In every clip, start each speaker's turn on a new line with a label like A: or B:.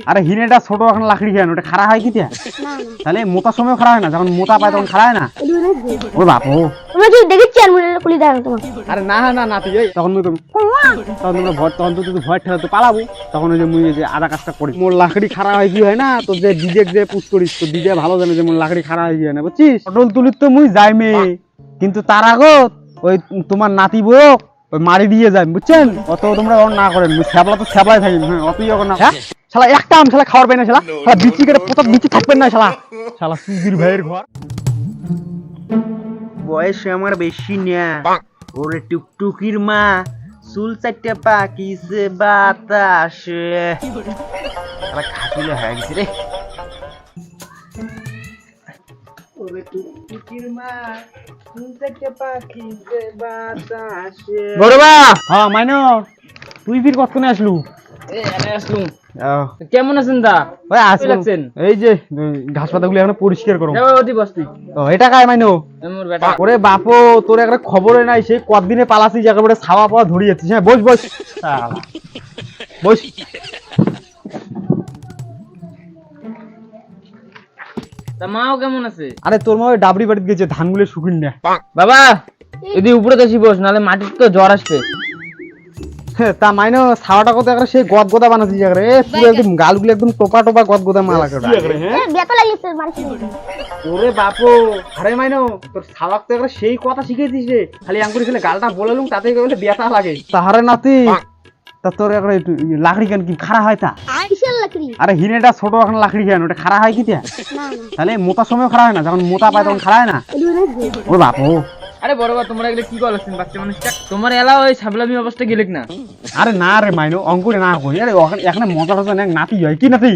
A: আরে হিনেটা ছোট এখন লাকড়ি কেন ওটা খাড়া হয় কি তাহলে মোটার সময় খাড়া হয় না, যখন মোটা পায় তখন খাড়া হয় না। ও বাপ ও
B: তোমরা কি দেখেছি আর কুলি দাঁড়ানো তোমার?
A: আরে না না নাতি তখন মুই তখন তোমরা ভয় তখন তো তুই ভয় ঠেলা তো পালাবো, তখন ওই যে মুই যে আধা কাজটা করি মোর লাকড়ি খাড়া হয় কি হয় না, তো যে ডিজে যে পুশ করিস তো ডিজে ভালো জানে যে মোর লাকড়ি খাড়া হয় কি হয় না বুঝছিস। পটল তুলির তো মুই যাই মে, কিন্তু তার আগত ওই তোমার নাতি বউ ওই মারি দিয়ে যাই বুঝছেন। অত তোমরা না করেন, ছ্যাবলা তো ছ্যাবলাই থাকি, হ্যাঁ অতই এখন না। হ্যাঁ শালা একটা আম শালা খাওয়ার পাই না, শালা শালা বিচি কেটে পোতা বিচি থাকবেন না, শালা শালা সুধীর ভাইয়ের ঘর।
C: বয়স আমার বেশি না, ওরে টুকটুকির মা চুল চারটে পাকিছে বাতাসে, খাটিলে হয়ে গেছে রে। ওরে টুকটুকির মা চুল চারটে পাকিছে বাতাসে।
A: গৌরবা হ্যাঁ মাইনো তুই ফির কতক্ষণে আসলু?
D: কেমন আছেন দা?
A: ওই আসছেন এই যে ঘাস পাতাগুলো এখন পরিষ্কার করো। এটা কায় মাইনো? ওরে বাপো তোর একটা খবরে নাই, সেই কতদিনে পালাছিস একেবারে ছাওয়া পাওয়া ধরিয়েছিস। হ্যাঁ বস বস বস।
D: তা মাও কেমন আছে?
A: আরে তোর মা ওই ডাবরি বাড়িতে গেছে ধানগুলো শুকিন না।
D: বাবা যদি উপরে তো বস, নাহলে মাটির তো জ্বর আসবে।
A: তা মাইনো ছাওয়াটা কত একটা সেই গদ গোদা বানাচ্ছিস একেবারে, পুরো একদম গালগুলো একদম টোপা টোপা গদ গোদা মালা করে।
B: বেতা লাগিয়েছে মারিস।
A: ওরে বাপো আরে মাইনো তোর ছাওয়াক তো একটা সেই কথা শিখিয়েছিস রে, খালি আঙ্গুরি খেলে গালটা বলালুম তাতে বলে ব্যথা লাগে। তাহারে নাতি তা তোর একটা লাকড়ি কেন কি খাড়া হয় তা?
B: কিসের লাকড়ি?
A: আরে হিনেটা ছোট এখন লাকড়ি কেন ওটা খাড়া হয় কি তাহলে মোটার সময় খাড়া হয় না, যখন মোটা পায় তখন খাড়া হয় না। ও বাপো
D: আরে বড় বা তোমরা এগুলো কি করছেন বাচ্চা মানুষটা? তোমার এলা ওই সাবলামি অবস্থা গেলেক না?
A: আরে না রে মাইনো অঙ্কুরে না কই, আরে এখানে মজা টজা না, নাতি হয় কি নাতি?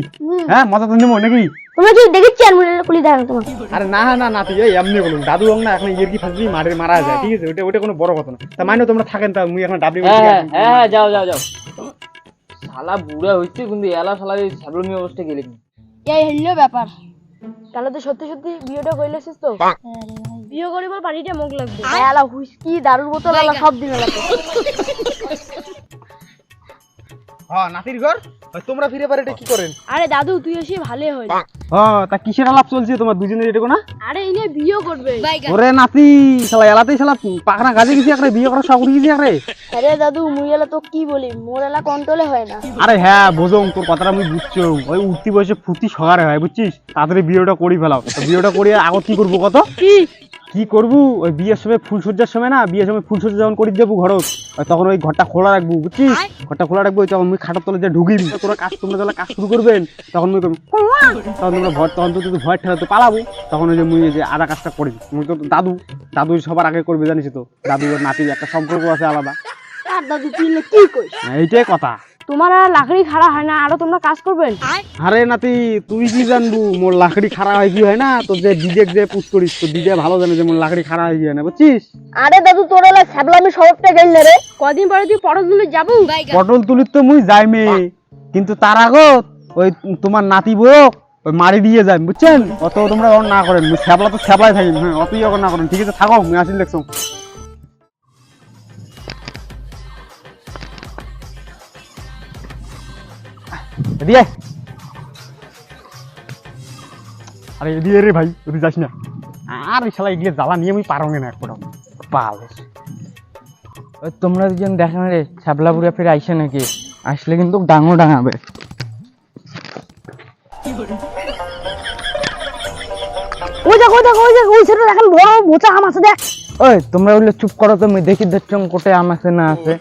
A: হ্যাঁ মজা তো নেবো নাকি?
B: তোমরা কি দেখেছি আর কুলি দাঁড়ানো তোমার?
A: আরে না না নাতি এমনি বলুন দাদু হং না এখন ইয়ের কি ফাঁসি মারে মারা যায়, ঠিক আছে ওটা ওটা কোনো বড় কথা না। তা মাইনো তোমরা থাকেন, তা মুই এখন ডাবলি
D: হ্যাঁ যাও যাও যাও। শালা বুড়া হইছে কিন্তু এলা শালা এই সাবলামি অবস্থা গেলেক না।
B: এই হইলো ব্যাপার। তাহলে তো সত্যি সত্যি বিয়েটা কইলেছিস তো? বিয়ে করিবার পানিটা মুখ লাগবে। আলা হুইস্কি দারুর বোতল আলা সব দিন লাগবে।
A: হ্যাঁ নাতির ঘর তোমরা ফিরে পারে এটা কি করেন?
B: আরে দাদু তুই এসে ভালোই হয়।
A: হ্যাঁ তা কিসের আলাপ চলছে তোমার দুজনের এটা না?
B: আরে ইনে বিয়ে করবে।
A: ওরে নাতি শালা এলাতেই শালা পাখনা গাজে গেছি একরে, বিয়ে করা সব উঠে গেছি একরে।
B: আরে দাদু মুই এলা তো কি বলি, মোর এলা কন্ট্রোলে হয় না।
A: আরে হ্যাঁ বোঝং তোর কথাটা আমি বুঝছো, ওই উঠতি বয়সে ফুর্তি সগারে হয় বুঝছিস, তাড়াতাড়ি বিয়েটা করি ফেলাও। বিয়েটা করি আগত কি করবো কত কি করবো, ওই বিয়ের সময় ফুলসজ্জার সময় না, বিয়ের সময় ফুলসজ্জা যখন করি যাবো ঘর, তখন ওই ঘরটা খোলা রাখবো বুঝছিস, ঘরটা খোলা রাখবো, তখন মুই খাটার তলে যে ঢুকিবি, তোরা কাজ তোমরা যখন কাজ শুরু করবেন তখন মুই তখন তোমরা ভয় তখন তো তুই ভয় ঠেলা তো পালাবো, তখন ওই যে মুই যে আধা কাজটা করি। মুই তো দাদু দাদু সবার আগে করবে জানিস তো, দাদু আর নাতির একটা সম্পর্ক আছে আলাদা।
B: আর দাদু তুই কি কইস?
A: এইটাই কথা।
B: তোমার আর লাকড়ি খাড়া হয় না, আরো তোমরা কাজ করবেন।
A: আরে নাতি তুই কি জানবু মোর লাকড়ি খাড়া হয় কি হয় না, তো যে ডিজে যে পুশ করিস তো ডিজে ভালো জানে যে মোর লাকড়ি খাড়া হয় কি হয় না বুঝছিস।
B: আরে দাদু তোর এলা ছাবলামি স্বভাবটা গেল না রে। কদিন পরে তুই পটল তুলে যাবো?
A: পটল তুলির তো মুই যাই মে, কিন্তু তার আগত ওই তোমার নাতি বউ ওই মারি দিয়ে যাই বুঝছেন। অত তোমরা না করেন, ছ্যাবলা তো ছ্যাবলাই থাকি, হ্যাঁ অতই এখন না করেন, ঠিক আছে থাকো মুই আসিল দেখছো। দিয়ে আরে এদিকে রে ভাই তুই যাস না, আর শালা এগুলো জ্বালা নিয়ে আমি পারঙ্গে না একটা পাল।
D: তোমরা দুজন দেখেন রে ছাবলা বুড়া ফিরে আইসে নাকি, আসলে কিন্তু ডাঙর ডাঙাবে।
B: ওই দেখ ওই দেখ ওই দেখ ওই ছেলে দেখেন বড় মোচা আম আছে দেখ।
D: ওই তোমরা বললে চুপ করো, তুমি দেখি দেখছম কোটে আম আছে না আছে।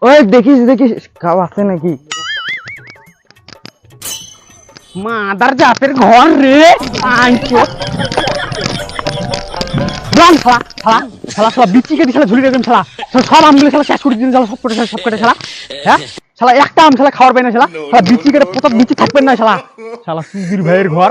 D: ওই দেখিস দেখিস খাও আছে নাকি।
A: মাদার জাতের ঘর রে আইছো রাম শালা শালা শালা শালা বিচি কেটে শালা ঝুলি রাখবেন, শালা সব আমগুলো শালা শেষ করে দিন, শালা সব করে সব কেটে শালা। হ্যাঁ শালা একটা আম শালা খাওয়ার পাই না, শালা শালা বিচি কেটে পোতা বিচি থাকবেন না, শালা শালা সুধীর ভাইয়ের ঘর।